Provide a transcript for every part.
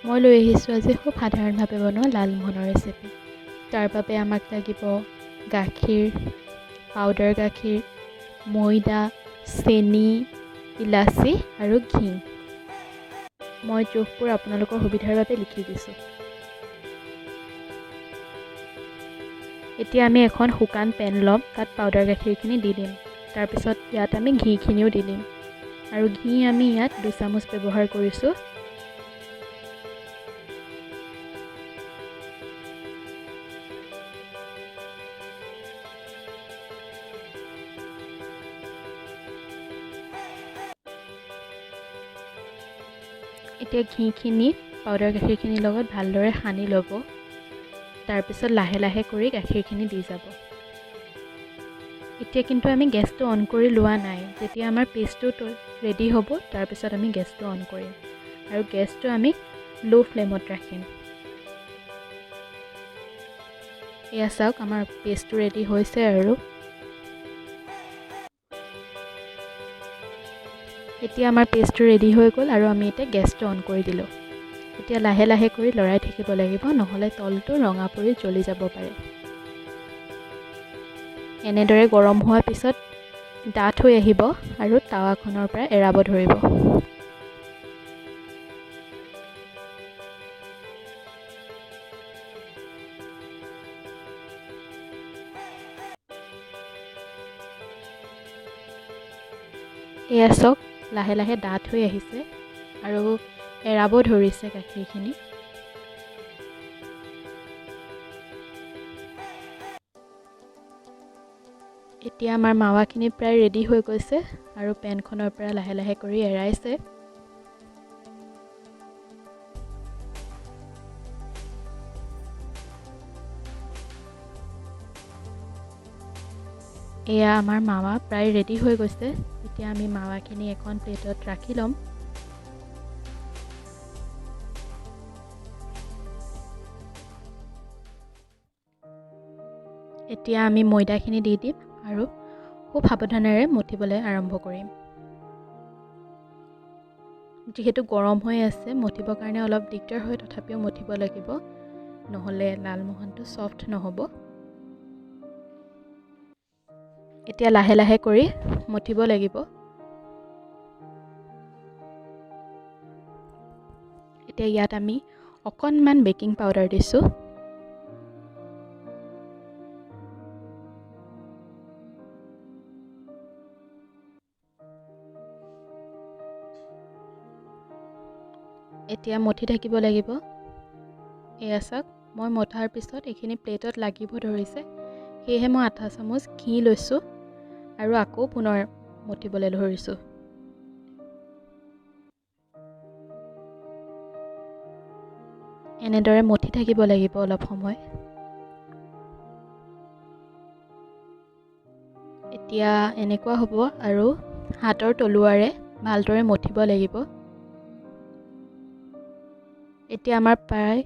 মই লৈ আহিছোঁ আজি খুব সাধাৰণভাৱে বনোৱা লালমোহনৰ ৰেচিপি। তাৰ বাবে আমাক লাগিব গাখীৰ, পাউডাৰ গাখীৰ, ময়দা, চেনি, ইলাচি আৰু ঘি। মই জোখবোৰ আপোনালোকৰ সুবিধাৰ বাবে লিখি দিছোঁ। এতিয়া আমি এখন শুকান পেন ল'ম, তাত পাউডাৰ গাখীৰখিনি দি দিম। তাৰপিছত ইয়াত আমি ঘিখিনিও দি দিম আৰু ঘি আমি ইয়াত 2 চামুচ ব্যৱহাৰ কৰিছোঁ। এতিয়া ঘিখিনি পাউডাৰ গাখীৰখিনিৰ লগত ভালদৰে সানি ল'ব। তাৰপিছত লাহে লাহে কৰি গাখীৰখিনি দি যাব। এতিয়া কিন্তু আমি গেছটো অন কৰি লোৱা নাই। যেতিয়া আমাৰ পেষ্টটো ৰেডি হ'ব, তাৰপিছত আমি গেছটো অন কৰিম আৰু গেছটো আমি ল' ফ্লেমত ৰাখিম। এয়া চাওক, আমাৰ পেষ্টটো ৰেডি হৈছে আৰু এতিয়া আমাৰ পেষ্টটো ৰেডি হৈ গ'ল আৰু আমি এতিয়া গেছটো অন কৰি দিলোঁ। এতিয়া লাহে লাহে কৰি লৰাই থাকিব লাগিব, নহ'লে তলটো ৰঙা পৰি জ্বলি যাব পাৰে। এনেদৰে গৰম হোৱাৰ পিছত ডাঠ হৈ আহিব আৰু টাৱাখনৰ পৰা এৰাব ধৰিব। এয়া চাওক, লাহে লাহে ডাঠ হৈ আহিছে আৰু এৰাব ধৰিছে গাখীৰখিনি। এতিয়া আমাৰ মাৱাখিনি প্ৰায় ৰেডি হৈ গৈছে আৰু পেনখনৰ পৰা লাহে লাহে কৰি এৰাইছে। এয়া আমাৰ মাৱা প্ৰায় ৰেডি হৈ গৈছে। এতিয়া আমি মাৱাখিনি এখন প্লেটত ৰাখি ল'ম। এতিয়া আমি ময়দাখিনি দি দিম আৰু খুব সাৱধানেৰে মঠিবলৈ আৰম্ভ কৰিম। যিহেতু গৰম হৈ আছে, মঠিবৰ কাৰণে অলপ দিগদাৰ হয়, তথাপিও মঠিব লাগিব, নহ'লে লালমোহনটো ছফ্ট নহ'ব। এতিয়া লাহে লাহে কৰি মঠিব লাগিব। এতিয়া ইয়াত আমি অকণমান বেকিং পাউডাৰ দিছোঁ। এতিয়া মঠি থাকিব লাগিব। এয়া চাওক, মই মঠাৰ পিছত এইখিনি প্লেটত লাগিব ধৰিছে, সেয়েহে মই আধা চামুচ ঘি লৈছোঁ আৰু আকৌ পুনৰ মঠিবলৈ ধৰিছোঁ। এনেদৰে মঠি থাকিব লাগিব অলপ সময়। এতিয়া এনেকুৱা হ'ব আৰু হাতৰ তলুৱাৰে ভালদৰে মঠিব লাগিব। এতিয়া আমাৰ প্ৰায়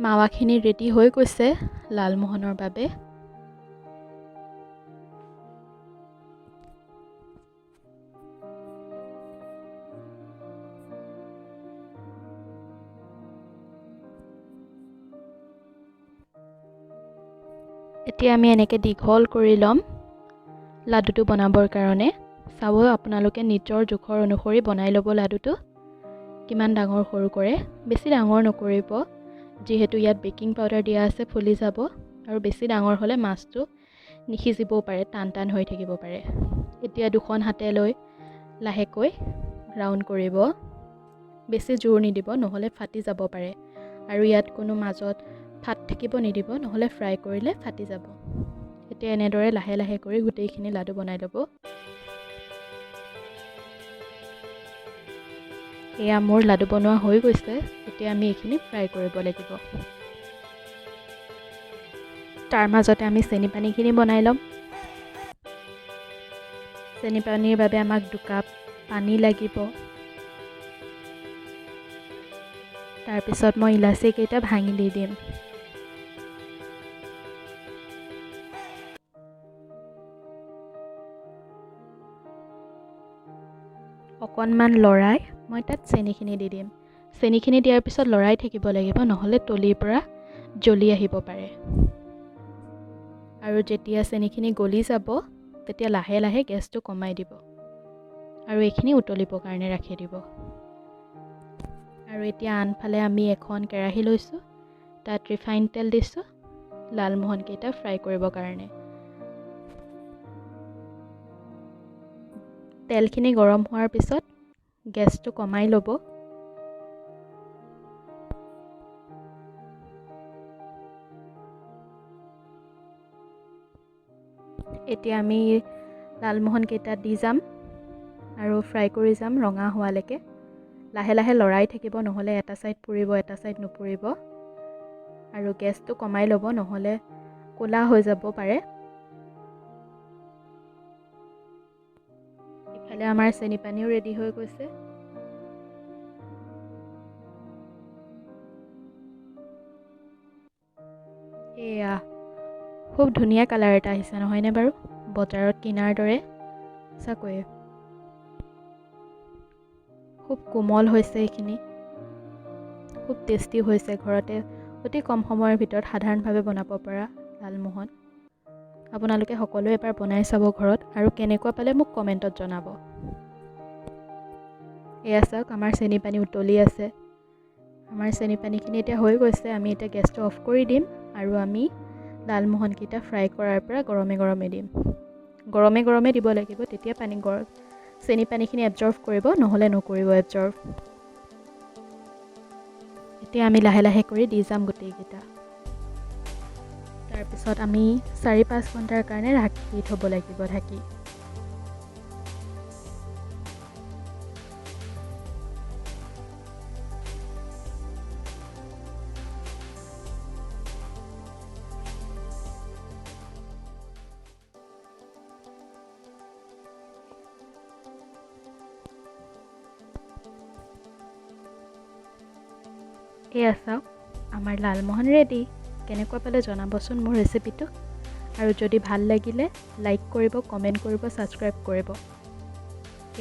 মাৱাখিনি ৰেডি হৈ গৈছে লালমোহনৰ বাবে। এতিয়া আমি এনেকৈ দীঘল কৰি ল'ম লাডুটো বনাবৰ কাৰণে। চাব, আপোনালোকে নিজৰ জোখৰ অনুসৰি বনাই ল'ব লাডুটো, কিমান ডাঙৰ সৰু কৰে। বেছি ডাঙৰ নকৰিব, যিহেতু ইয়াত বেকিং পাউডাৰ দিয়া আছে, ফুলি যাব আৰু বেছি ডাঙৰ হ'লে মাছটো নিসিজিবও পাৰে, টান টান হৈ থাকিব পাৰে। এতিয়া দুখন হাতে লৈ লাহেকৈ ৰাউণ্ড কৰিব, বেছি জোৰ নিদিব, নহ'লে ফাটি যাব পাৰে। আৰু ইয়াত কোনো মাজত ফাট থাকিব নিদিব, নহ'লে ফ্ৰাই কৰিলে ফাটি যাব। এতিয়া এনেদৰে লাহে লাহে কৰি গোটেইখিনি লাডু বনাই ল'ব। এয়া মোৰ লাডু বনোৱা হৈ গৈছে। এতিয়া আমি এইখিনি ফ্ৰাই কৰিব লাগিব। তাৰ মাজতে আমি চেনি পানীখিনি বনাই ল'ম। চেনি পানীৰ বাবে আমাক 2 কাপ পানী লাগিব। তাৰপিছত মই ইলাচি কেইটা ভাঙি দি দিম। অকণমান লৰাই মই তাত চেনিখিনি দি দিম। চেনিখিনি দিয়াৰ পিছত লৰাই থাকিব লাগিব, নহ'লে তলিৰ পৰা জ্বলি আহিব পাৰে। আৰু যেতিয়া চেনিখিনি গলি যাব তেতিয়া লাহে লাহে গেছটো কমাই দিব আৰু এইখিনি উতলিবৰ কাৰণে ৰাখি দিব। আৰু এতিয়া আনফালে আমি এখন কেৰাহী লৈছোঁ, তাত ৰিফাইন তেল দিছোঁ লালমোহনকেইটা ফ্ৰাই কৰিবৰ কাৰণে। তেলখিনি গৰম হোৱাৰ পিছত গেছটো কমাই ল'ব। এতিয়া আমি লালমোহনকেইটা দি যাম আৰু ফ্ৰাই কৰি যাম ৰঙা হোৱালৈকে। লাহে লাহে লৰাই থাকিব, নহ'লে এটা ছাইড পুৰিব এটা ছাইড নুপুৰিব। আৰু গেছটো কমাই ল'ব, নহ'লে ক'লা হৈ যাব পাৰে। ইফালে আমাৰ চেনি পানীও ৰেডি হৈ গৈছে। এয়া খুব ধুনীয়া কালাৰ এটা আহিছে নহয়নে বাৰু? বজাৰত কিনাৰ দৰে সঁচাকৈয়ে খুব কোমল হৈছে। এইখিনি খুব টেষ্টি হৈছে। ঘৰতে অতি কম সময়ৰ ভিতৰত সাধাৰণভাৱে বনাব পৰা লালমোহন। আপোনালোকে সকলোৱে এবাৰ বনাই চাব ঘৰত, আৰু কেনেকুৱা পালে মোক কমেণ্টত জনাব। এয়া চাওক, আমাৰ চেনি পানী উতলি আছে। আমাৰ চেনি পানীখিনি এতিয়া হৈ গৈছে। আমি এতিয়া গেছটো অফ কৰি দিম আৰু আমি লালমোহনকেইটা ফ্ৰাই কৰাৰ পৰা গৰমে গৰমে দিম। গৰমে গৰমে দিব লাগিব, তেতিয়া চেনি পানীখিনি এবজৰ্ভ কৰিব, নহ'লে নকৰিব এবজৰ্ভ। এতিয়া আমি লাহে লাহে কৰি দি যাম গোটেইকেইটা। তাৰপিছত আমি 4-5 ঘণ্টাৰ কাৰণে ৰাখি থ'ব লাগিব ঢাকি। এয়া চাওক, আমাৰ লালমোহন ৰেডি। কেনেকুৱা পালে জনাবচোন মোৰ ৰেচিপিটো। আৰু যদি ভাল লাগিলে লাইক কৰিব, কমেণ্ট কৰিব, ছাবস্ক্ৰাইব কৰিব।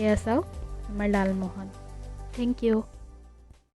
এয়া চাওক আমাৰ লালমোহন। Thank U.